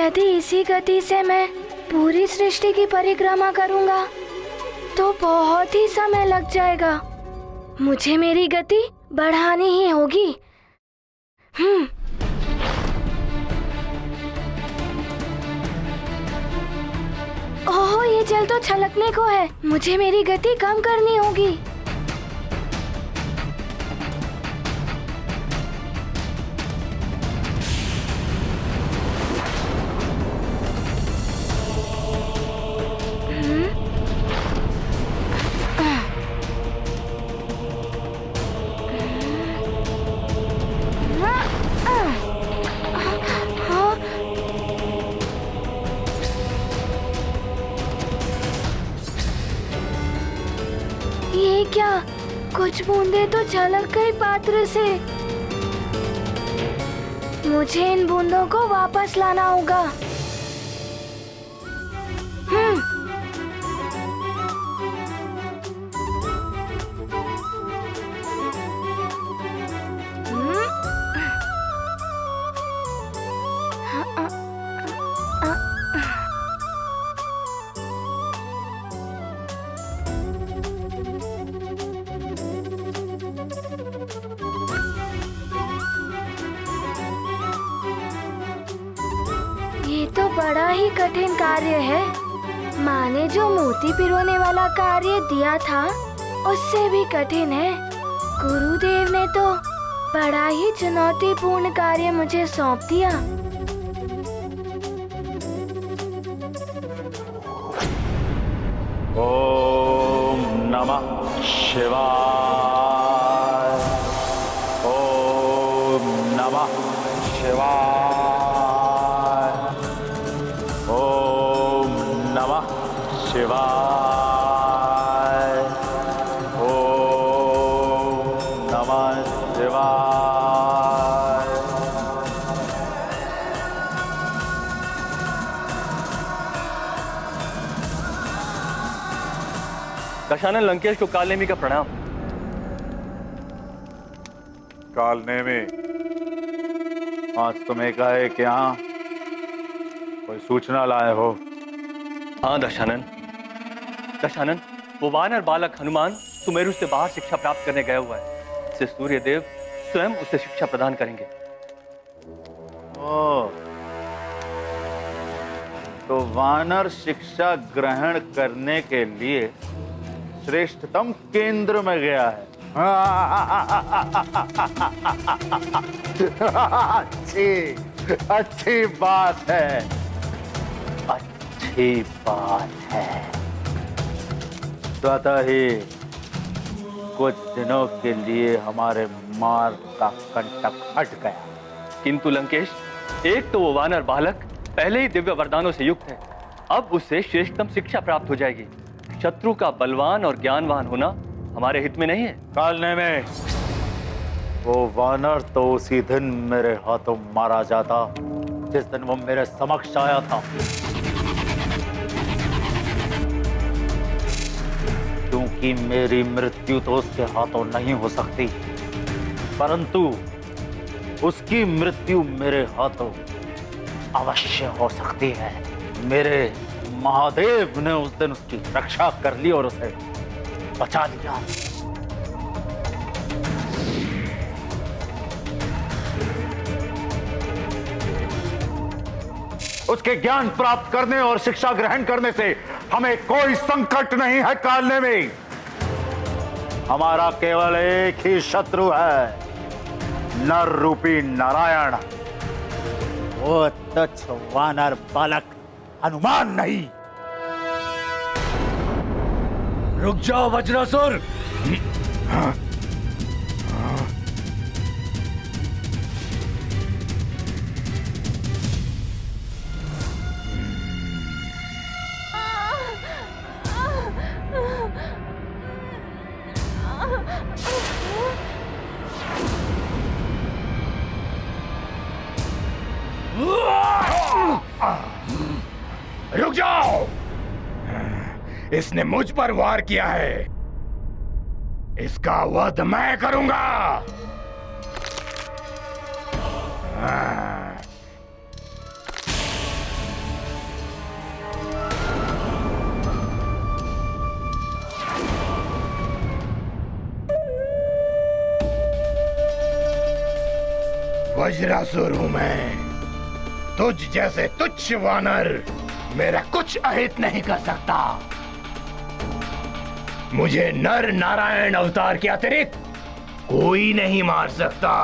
यदि इसी गति से मैं पूरी सृष्टि की परिक्रमा करूंगा तो बहुत ही समय लग जाएगा। मुझे मेरी गति बढ़ानी ही होगी। ओह, ये जल तो छलकने को है। मुझे मेरी गति कम करनी होगी। ये क्या? कुछ बूंदे तो झलक गई पात्र से। मुझे इन बूंदों को वापस लाना होगा। ये तो बड़ा ही कठिन कार्य है। माँ ने जो मोती पिरोने वाला कार्य दिया था उससे भी कठिन है। गुरुदेव ने तो बड़ा ही चुनौतीपूर्ण कार्य मुझे सौंप दिया। ओम नमः शिवाय। ओम नमः शिवाय। ओम नमः शिवाय। ओम नमः शिवाय। दशानन लंकेश को कालनेमी का प्रणाम। कालनेमी, आज तुम्हें कहे कि यहाँ कोई सूचना लाए हो? हाँ दशानन। दशानन, वो वानर बालक हनुमान सुमेरु से बाहर शिक्षा प्राप्त करने गया हुआ है। इससे सूर्यदेव स्वयं उसे शिक्षा प्रदान करेंगे। ओ, तो वानर शिक्षा ग्रहण करने के लिए श्रेष्ठतम केंद्र में गया है। अच्छी बात है। अच्छी बात है। स्वतः ही कुछ दिनों के लिए हमारे मार्ग का कंटक हट गया। किंतु लंकेश, एक तो वो वानर बालक पहले ही दिव्य वरदानों से युक्त है। अब उससे श्रेष्ठतम शिक्षा प्राप्त हो जाएगी। शत्रु का बलवान और ज्ञानवान होना हमारे हित में नहीं है। कालने में वो वानर तो उसी दिन मेरे हाथों मारा जाता जिस दिन वो मेरे समक्ष आया था। क्योंकि मेरी मृत्यु तो उसके हाथों नहीं हो सकती, परंतु उसकी मृत्यु मेरे हाथों अवश्य हो सकती है। मेरे महादेव ने उस दिन उसकी रक्षा कर ली और उसे बचा लिया। उसके ज्ञान प्राप्त करने और शिक्षा ग्रहण करने से हमें कोई संकट नहीं है। कालने में हमारा केवल एक ही शत्रु है, नर रूपी नारायण। वो तुच्छ वानर बालक हनुमान नहीं। रुक जाओ वज्रासुर। रुक जाओ। इसने मुझ पर वार किया है, इसका वध मैं करूंगा। वज्रासुर हूं मैं। तुझ जैसे तुच्छ वानर मेरा कुछ अहित नहीं कर सकता। मुझे नर नारायण अवतार के अतिरिक्त कोई नहीं मार सकता।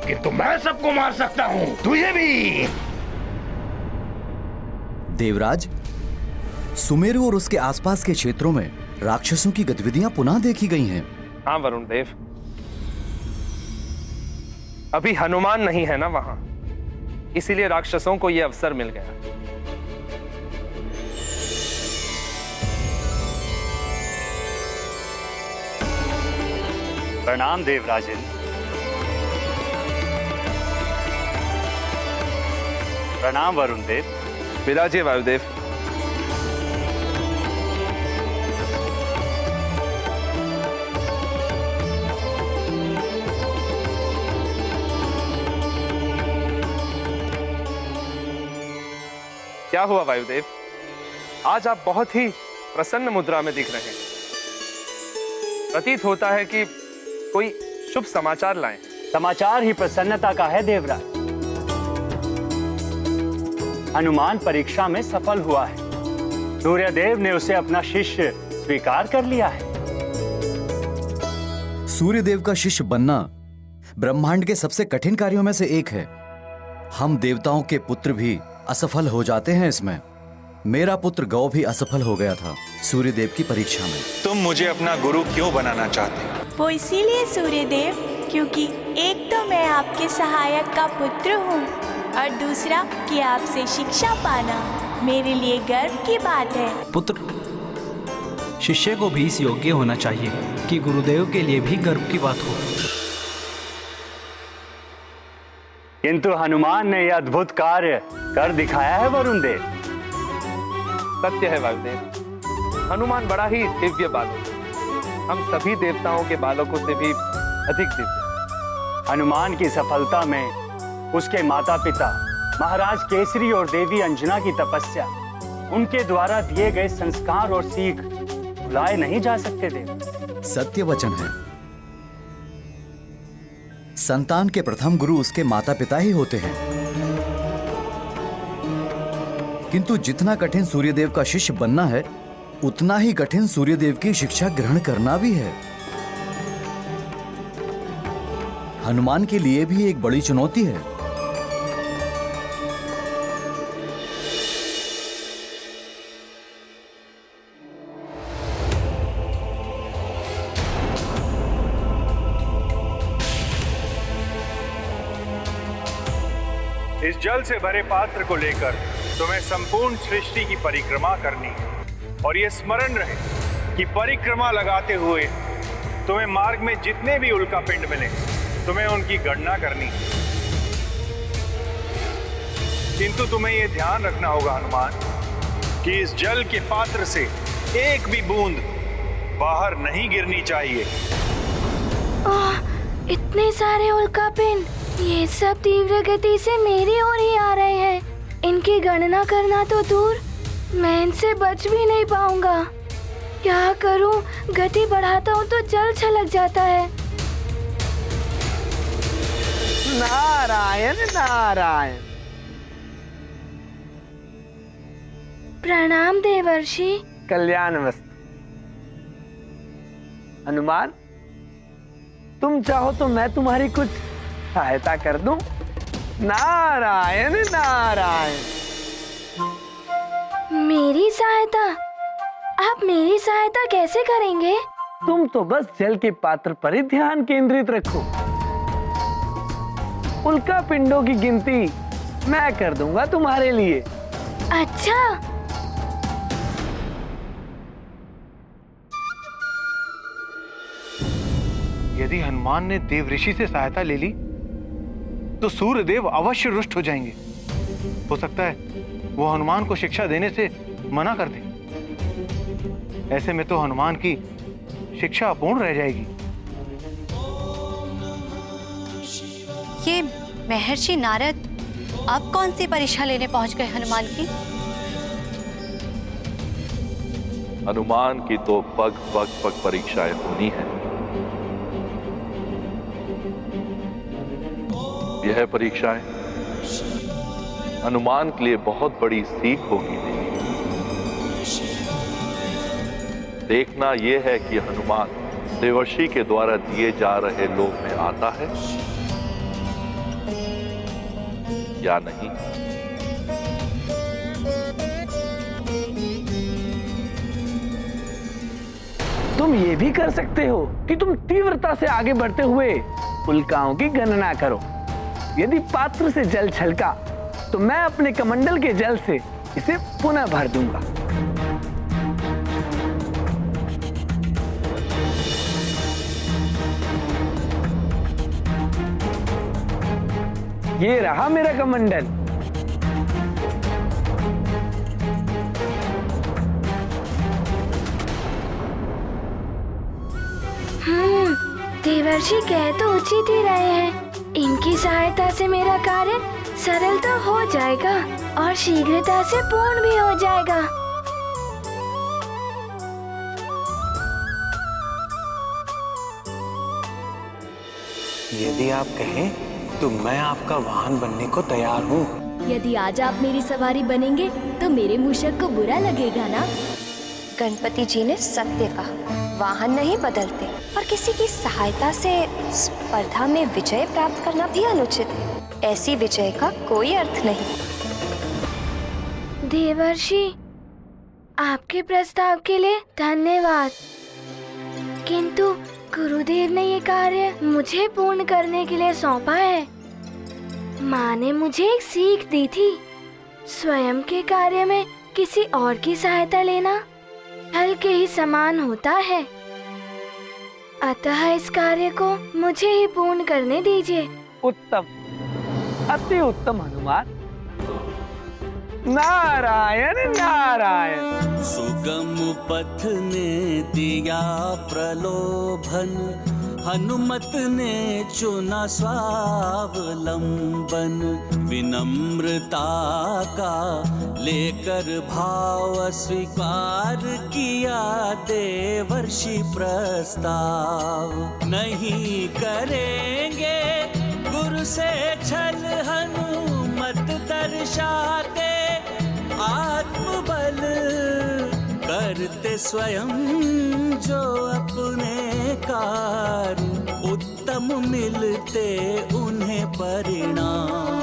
किंतु मैं सबको मार सकता हूं, तुझे भी। देवराज, सुमेरु और उसके आसपास के क्षेत्रों में राक्षसों की गतिविधियां पुनः देखी गई हैं। हाँ वरुण देव, अभी हनुमान नहीं है ना वहां, इसीलिए राक्षसों को यह अवसर मिल गया। प्रणाम देवराजन। प्रणाम वरुण देव। विराजिए वायुदेव। क्या हुआ वायुदेव, आज आप बहुत ही प्रसन्न मुद्रा में दिख रहे हैं। प्रतीत होता है कि कोई शुभ समाचार लाएं। समाचार ही प्रसन्नता का है देवराज। हनुमान परीक्षा में सफल हुआ है। सूर्यदेव ने उसे अपना शिष्य स्वीकार कर लिया है। सूर्यदेव का शिष्य बनना ब्रह्मांड के सबसे कठिन कार्यों में से एक है। हम देवताओं के पुत्र भी असफल हो जाते हैं इसमें। मेरा पुत्र गौ भी असफल हो गया था सूर्यदेव की परीक्षा में। तुम मुझे अपना गुरु क्यों बनाना चाहते हो? वो इसीलिए सूर्यदेव, क्योंकि एक तो मैं आपके सहायक का पुत्र हूँ और दूसरा कि आपसे शिक्षा पाना मेरे लिए गर्व की बात है। पुत्र, शिष्य को भी इस योग्य होना चाहिए कि गुरुदेव के लिए भी गर्व की बात हो। किंतु हनुमान ने यह अद्भुत कार्य कर दिखाया है वरुण देव। सत्य है वायुदेव, हनुमान बड़ा ही दिव्य बालक है। हम सभी देवताओं के बालकों से भी अधिक दिव्य। हनुमान की सफलता में उसके माता पिता महाराज केसरी और देवी अंजना की तपस्या, उनके द्वारा दिए गए संस्कार और सीख भुलाए नहीं जा सकते देव। सत्य वचन है। संतान के प्रथम गुरु उसके माता पिता ही होते हैं। किंतु जितना कठिन सूर्यदेव का शिष्य बनना है, उतना ही कठिन सूर्यदेव की शिक्षा ग्रहण करना भी है। हनुमान के लिए भी एक बड़ी चुनौती है। इस जल से भरे पात्र को लेकर तुम्हें संपूर्ण सृष्टि की परिक्रमा करनी है, और ये स्मरण रहे कि परिक्रमा लगाते हुए तुम्हें मार्ग में जितने भी उल्का पिंड मिले, तुम्हें उनकी गणना करनी है। किंतु तुम्हें यह ध्यान रखना होगा हनुमान कि इस जल के पात्र से एक भी बूंद बाहर नहीं गिरनी चाहिए। इतने सारे उल्का पिंड, ये सब तीव्र गति से मेरी ओर ही आ रहे हैं। इनकी गणना करना तो दूर, मैं इनसे बच भी नहीं पाऊंगा। क्या करूं? गति बढ़ाता हूं तो जल छलक जाता है। नारायण नारायण। प्रणाम देवर्षि। कल्याणमस्तु। हनुमान, तुम चाहो तो मैं तुम्हारी कुछ सहायता कर दूं? नारायण नारायण। मेरी सहायता? आप मेरी सहायता कैसे करेंगे? तुम तो बस जल के पात्र पर ही ध्यान केंद्रित रखो। उल्का पिंडों की गिनती मैं कर दूंगा तुम्हारे लिए। अच्छा। यदि हनुमान ने देव ऋषि से सहायता ले ली तो सूर्यदेव अवश्य रुष्ट हो जाएंगे। हो सकता है वो हनुमान को शिक्षा देने से मना कर दे। ऐसे में तो हनुमान की शिक्षा अपूर्ण रह जाएगी। ये महर्षि नारद अब कौन सी परीक्षा लेने पहुंच गए हनुमान की? हनुमान की तो पग पग पग परीक्षाएं होनी है। यह परीक्षाएं हनुमान के लिए बहुत बड़ी सीख होगी। देखना यह है कि हनुमान देवर्षि के द्वारा दिए जा रहे लोक में आता है या नहीं। तुम ये भी कर सकते हो कि तुम तीव्रता से आगे बढ़ते हुए उल्काओं की गणना करो। यदि पात्र से जल छलका तो मैं अपने कमंडल के जल से इसे पुनः भर दूंगा। ये रहा मेरा कमंडल। देवर्षि कह तो उचित ही रहे हैं। इनकी सहायता से मेरा कार्य सरल तो हो जाएगा और शीघ्रता से पूर्ण भी हो जाएगा। यदि आप कहें तो मैं आपका वाहन बनने को तैयार हूँ। यदि आज आप मेरी सवारी बनेंगे तो मेरे मूषक को बुरा लगेगा ना? गणपति जी ने सत्य कहा, वाहन नहीं बदलते और किसी की सहायता से स्पर्धा में विजय प्राप्त करना भी अनुचित है। ऐसी विजय का कोई अर्थ नहीं। देवर्षि, आपके प्रस्ताव के लिए धन्यवाद, किंतु गुरुदेव ने ये कार्य मुझे पूर्ण करने के लिए सौंपा है। माँ ने मुझे एक सीख दी थी, स्वयं के कार्य में किसी और की सहायता लेना फल के ही समान होता है। अतः इस कार्य को मुझे ही पूर्ण करने दीजिए। उत्तम, अति उत्तम हनुमान। नारायण नारायण। सुगम पथ ने दिया प्रलोभन, हनुमत ने चुना स्वावलंबन। विनम्रता का लेकर भाव स्वीकार किया देवर्षि प्रस्ताव। नहीं करेंगे गुरु से छल, हनुमत दर्शाते आत्मबल। करते स्वयं जो अपने कार्य, उत्तम मिलते उन्हें परिणाम।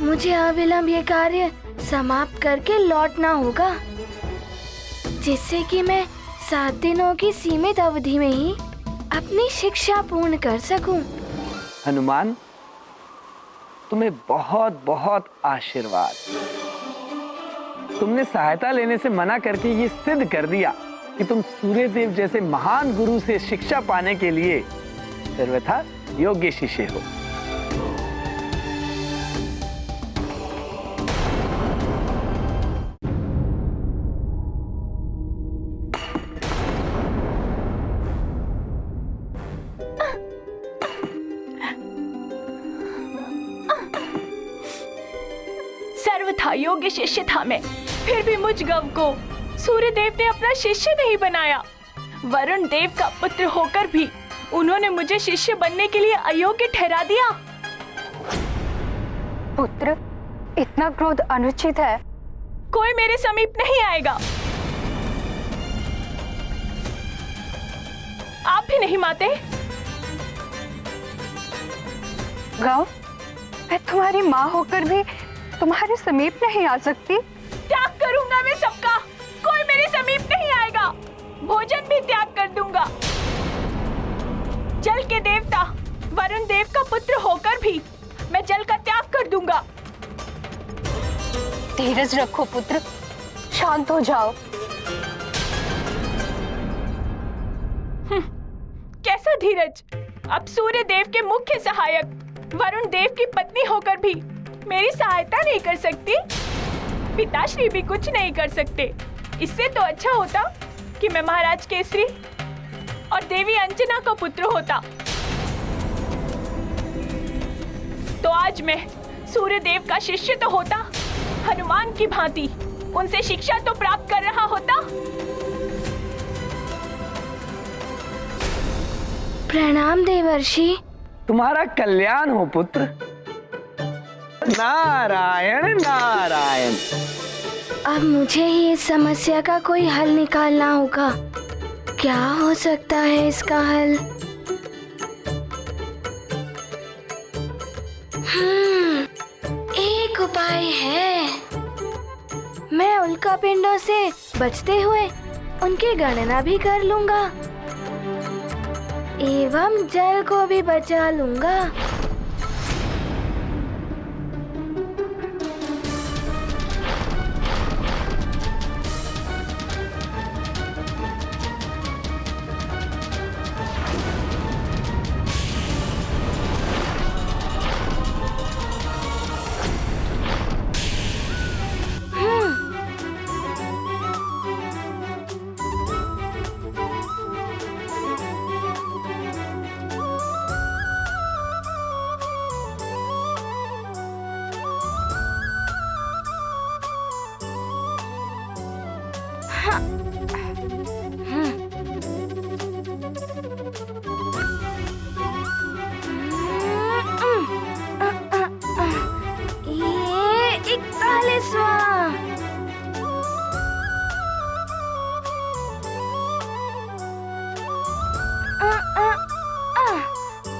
मुझे अविलंब ये कार्य समाप्त करके लौटना होगा, जिससे कि मैं 7 दिनों की सीमित अवधि में ही अपनी शिक्षा पूर्ण कर सकूं। हनुमान, तुम्हें बहुत बहुत आशीर्वाद। तुमने सहायता लेने से मना करके ये सिद्ध कर दिया कि तुम सूर्यदेव जैसे महान गुरु से शिक्षा पाने के लिए सर्वथा योग्य शिष्य हो। सर्वथा योग्य शिष्य था मैं, फिर भी मुझ गव को सूर्यदेव ने अपना शिष्य नहीं बनाया। वरुण देव का पुत्र होकर भी उन्होंने मुझे शिष्य बनने के लिए अयोग्य ठहरा दिया। पुत्र, इतना क्रोध अनुचित है। कोई मेरे समीप नहीं आएगा। आप भी नहीं माते। गौ, मैं तुम्हारी माँ होकर भी तुम्हारे समीप नहीं आ सकती। त्याग करूंगा मैं सबका, कोई मेरे समीप नहीं आएगा। भोजन भी त्याग कर दूंगा। जल के देवता वरुण देव का पुत्र होकर भी मैं जल का त्याग कर दूंगा। धीरज रखो पुत्र, शांत हो जाओ। कैसा धीरज? अब सूर्य देव के मुख्य सहायक वरुण देव की पत्नी होकर भी मेरी सहायता नहीं कर सकती। पिताश्री भी कुछ नहीं कर सकते। इससे तो अच्छा होता कि मैं महाराज केसरी और देवी अंजना का पुत्र होता। तो आज मैं सूर्यदेव का शिष्य तो होता, हनुमान की भांति उनसे शिक्षा तो प्राप्त कर रहा होता। प्रणाम देवर्षि। तुम्हारा कल्याण हो पुत्र। नारायण नारायण। अब मुझे ही इस समस्या का कोई हल निकालना होगा। क्या हो सकता है इसका हल? एक उपाय है। मैं उल्का पिंडों से बचते हुए उनकी गणना भी कर लूंगा एवं जल को भी बचा लूंगा।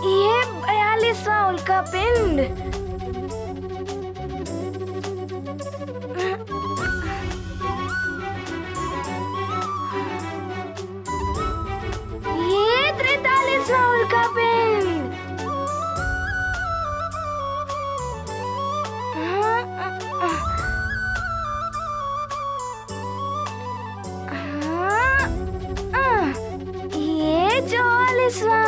ये 42वां उल्का पिंड। ये 43वां उल्का पिंड। ये 44वां।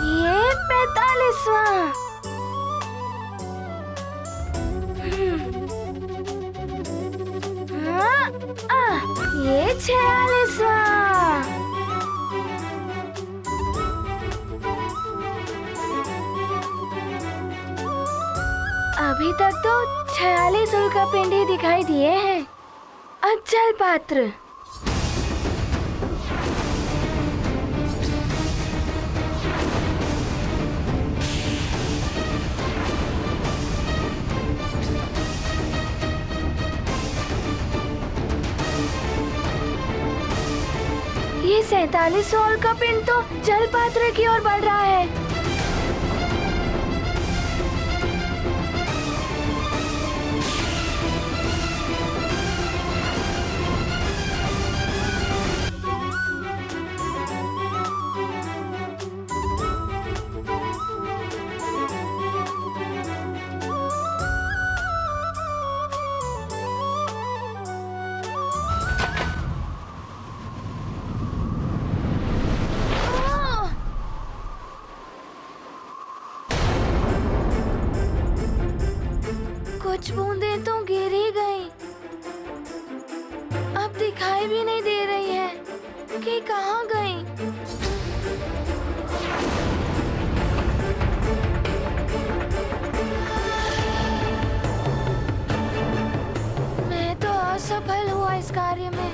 ये 45वां। ये 46वां। अभी तक तो 46 उल्का पिंड ही दिखाई दिए हैं। अब जल पात्र। ये 47वां उल्का पिंड तो जल पात्र की ओर बढ़ रहा है। कुछ बूंदें तो गिर ही गई। अब दिखाई भी नहीं दे रही है कि कहाँ गई। मैं तो असफल हुआ इस कार्य में।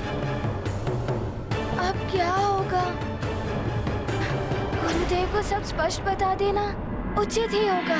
अब क्या होगा? गुरुदेव को सब स्पष्ट बता देना उचित ही होगा।